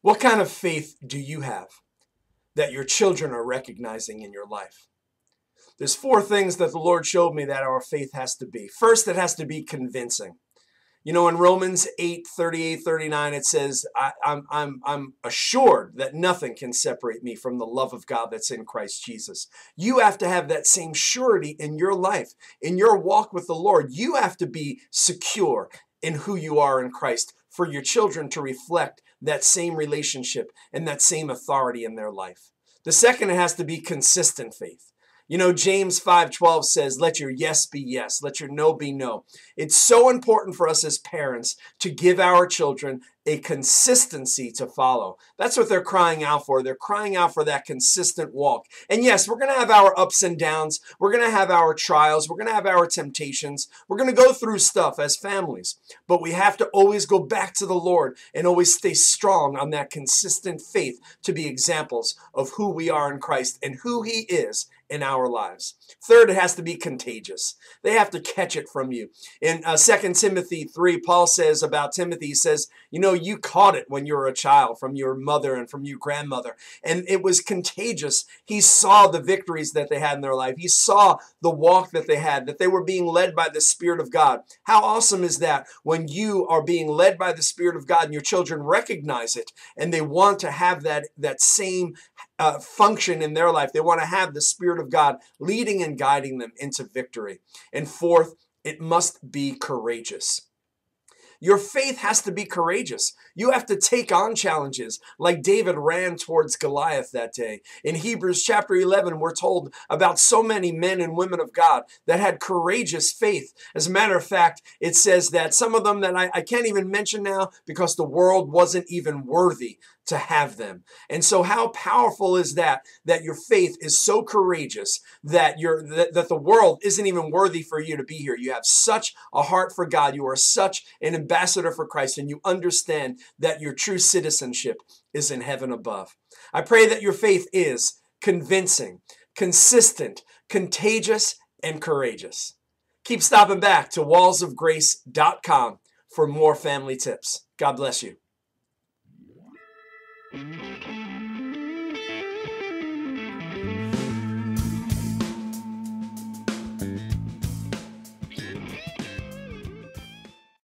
What kind of faith do you have that your children are recognizing in your life? There's four things that the Lord showed me that our faith has to be. First, it has to be convincing. You know, in Romans 8:38-39, it says, I'm assured that nothing can separate me from the love of God that's in Christ Jesus. You have to have that same surety in your life, in your walk with the Lord. You have to be secure in who you are in Christ for your children to reflect that same relationship and that same authority in their life. The second, it has to be consistent faith. You know, James 5:12 says, let your yes be yes, let your no be no. It's so important for us as parents to give our children a consistency to follow. That's what they're crying out for. They're crying out for that consistent walk. And yes, we're going to have our ups and downs. We're going to have our trials. We're going to have our temptations. We're going to go through stuff as families. But we have to always go back to the Lord and always stay strong on that consistent faith to be examples of who we are in Christ and who He is in our lives. Third, it has to be contagious. They have to catch it from you. In 2 Timothy 3, Paul says about Timothy, he says, you know, you caught it when you were a child from your mother and from your grandmother. And it was contagious. He saw the victories that they had in their life. He saw the walk that they had, that they were being led by the Spirit of God. How awesome is that when you are being led by the Spirit of God and your children recognize it and they want to have that same function in their life. They want to have the Spirit of God leading and guiding them into victory. And fourth, it must be courageous. Your faith has to be courageous. You have to take on challenges like David ran towards Goliath that day. In Hebrews chapter 11, we're told about so many men and women of God that had courageous faith. As a matter of fact, it says that some of them that I can't even mention now because the world wasn't even worthy to have them. And so how powerful is that your faith is so courageous that that the world isn't even worthy for you to be here. You have such a heart for God. You are such an ambassador for Christ, and you understand that your true citizenship is in heaven above. I pray that your faith is convincing, consistent, contagious, and courageous. Keep stopping back to wallsofgrace.com for more family tips. God bless you.